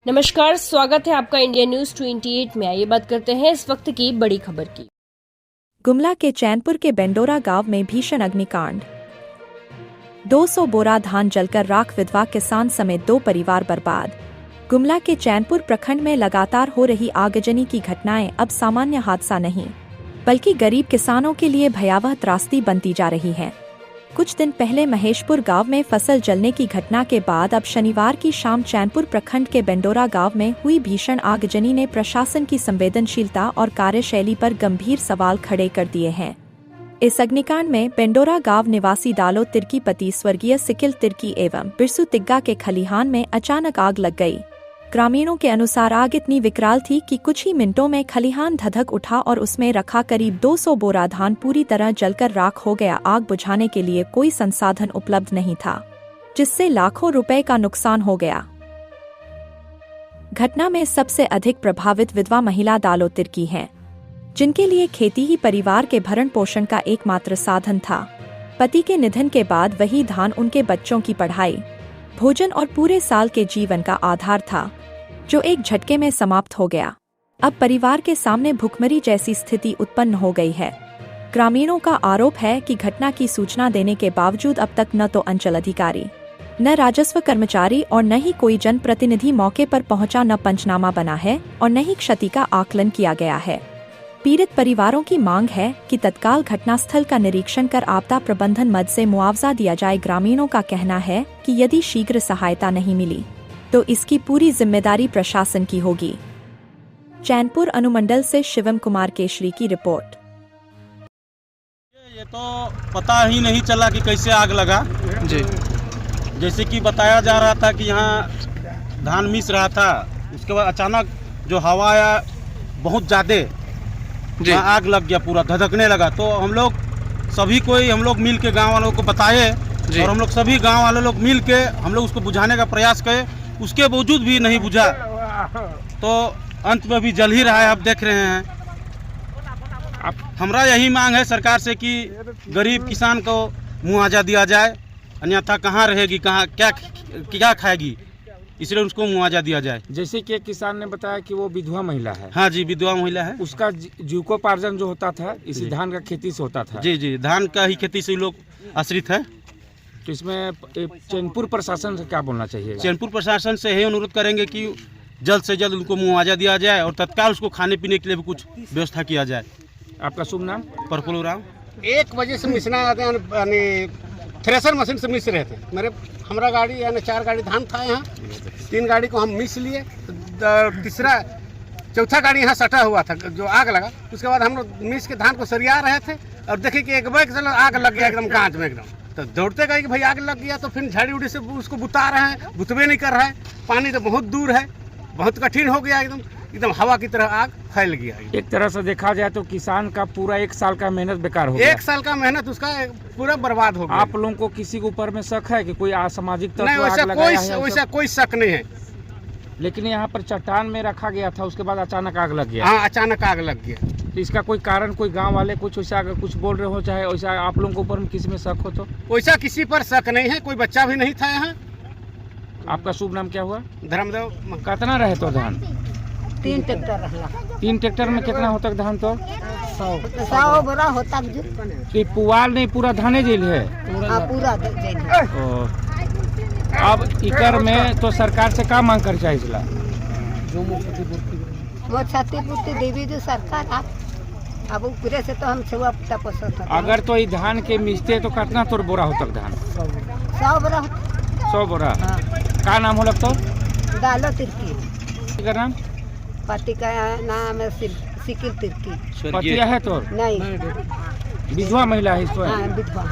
नमस्कार, स्वागत है आपका इंडिया न्यूज 28 में। आइए बात करते हैं इस वक्त की बड़ी खबर की। गुमला के चैनपुर के बेंडोरा गांव में भीषण अग्निकांड। 200 बोरा धान जलकर राख, विधवा किसान समेत 2 परिवार बर्बाद। गुमला के चैनपुर प्रखंड में लगातार हो रही आगजनी की घटनाएं अब सामान्य हादसा नहीं, बल्कि गरीब किसानों के लिए भयावह त्रासदी बनती जा रही हैं। कुछ दिन पहले महेशपुर गांव में फसल जलने की घटना के बाद अब शनिवार की शाम चैनपुर प्रखंड के बेंडोरा गांव में हुई भीषण आगजनी ने प्रशासन की संवेदनशीलता और कार्यशैली पर गंभीर सवाल खड़े कर दिए हैं। इस अग्निकांड में बेंडोरा गांव निवासी दालो तिर्की पति स्वर्गीय सिकिल तिर्की एवं बिरसू तिग्गा के खलिहान में अचानक आग लग गई। ग्रामीणों के अनुसार आग इतनी विकराल थी कि कुछ ही मिनटों में खलिहान धधक उठा और उसमें रखा करीब 200 बोरा धान पूरी तरह जलकर राख हो गया। आग बुझाने के लिए कोई संसाधन उपलब्ध नहीं था, जिससे लाखों रुपए का नुकसान हो गया। घटना में सबसे अधिक प्रभावित विधवा महिला दालो तिर्की हैं, जिनके लिए खेती ही परिवार के भरण पोषण का एकमात्र साधन था। पति के निधन के बाद वही धान उनके बच्चों की पढ़ाई, भोजन और पूरे साल के जीवन का आधार था, जो एक झटके में समाप्त हो गया। अब परिवार के सामने भुखमरी जैसी स्थिति उत्पन्न हो गई है। ग्रामीणों का आरोप है कि घटना की सूचना देने के बावजूद अब तक न तो अंचल अधिकारी, न राजस्व कर्मचारी और न ही कोई जनप्रतिनिधि मौके पर पहुंचा, न पंचनामा बना है और न ही क्षति का आकलन किया गया है। पीड़ित परिवारों की मांग है कि तत्काल घटनास्थल का निरीक्षण कर आपदा प्रबंधन मद से मुआवजा दिया जाए। ग्रामीणों का कहना है कि यदि शीघ्र सहायता नहीं मिली तो इसकी पूरी जिम्मेदारी प्रशासन की होगी। चैनपुर अनुमंडल से शिवम कुमार केशरी की रिपोर्ट। ये तो पता ही नहीं चला कि कैसे आग लगा जी। जैसे कि बताया जा रहा था कि यहाँ धान मिस रहा था, उसके बाद अचानक जो हवा आया बहुत ज़्यादा, आग लग गया, पूरा धधकने लगा। तो हम लोग मिल के गाँव वालों को बताए और हम लोग सभी गाँव वाले लोग मिल के हम लोग उसको बुझाने का प्रयास किए। उसके बावजूद भी नहीं बुझा, तो अंत में भी जल ही रहा है। आप देख रहे हैं। हमारा यही मांग है सरकार से कि गरीब किसान को मुआवजा दिया जाए, अन्यथा कहाँ रहेगी, कहाँ क्या खाएगी, इसलिए उसको मुआवजा दिया जाए। जैसे कि एक किसान ने बताया कि वो विधवा महिला है। हाँ जी, विधवा महिला है। उसका जीविकोपार्जन जो होता था इसी धान का खेती से होता था। जी, धान का ही खेती से लोग आश्रित है। तो इसमें चैनपुर प्रशासन से क्या बोलना चाहिए? चैनपुर प्रशासन से यही अनुरोध करेंगे कि जल्द से जल्द उनको मुआवजा दिया जाए और तत्काल उसको खाने पीने के लिए भी कुछ व्यवस्था किया जाए। आपका शुभ नाम? प्रफुल्ल राम। 1 बजे से मिसना यानी थ्रेसर मशीन से मिस रहे थे। हमारा गाड़ी यानी 4 गाड़ी धान था, यहाँ 3 गाड़ी को हम मिस लिए। चौथा गाड़ी यहाँ सटा हुआ था, जो आग लगा। उसके बाद हम लोग मिस के धान को सरिया रहे थे और देखे कि एक बैग से आग लग गया एकदम कांच में एकदम। तो दौड़ते गए कि भाई आग लग गया, तो फिर झाड़ी उड़ी से उसको बुता रहे हैं, बुतवे नहीं कर रहा है। पानी तो बहुत दूर है, बहुत कठिन हो गया, एकदम हवा की तरह आग फैल गया। एक तरह से देखा जाए तो किसान का पूरा 1 साल का मेहनत बेकार हो गया। 1 साल का मेहनत उसका पूरा बर्बाद हो गया। आप लोगों को किसी के ऊपर में शक है कि कोई असामाजिक तत्व नहीं? वैसा कोई शक नहीं है। लेकिन यहाँ पर चट्टान में रखा गया था, उसके बाद अचानक आग लग गया। हाँ, अचानक आग लग गया। तो इसका कोई कारण, कोई गांव वाले कुछ वैसा अगर कुछ बोल रहे हो, चाहे वैसा आप लोगों के ऊपर में किसी में शक हो तो? वैसा किसी पर शक नहीं है, कोई बच्चा भी नहीं था यहाँ। आपका शुभ नाम क्या हुआ? धर्मदेव। कितना रहे तो धान? 3 ट्रैक्टर रहला। 3 ट्रैक्टर में कितना होता धान? तो 100 बोरा होता। ये पुआल नहीं, पूरा धाने जेल है। पूरा जेल। अब इकर में तो सरकार से क्या मांग कर चाहिए? वो क्षतिपूर्ति देवी जो सरकार अब पूरे से तो हम छुआ पसंद। अगर तो ये धान के मिसते तो कितना तोर बोरा होता धान? 100 बोरा। 100 बोरा। हाँ। क्या नाम हो लगता? दालो तिर्की। नाम? पति का नाम है सिकिल तिर्की। पतिया है तो नहीं, विधवा महिला है। हाँ, विधवा।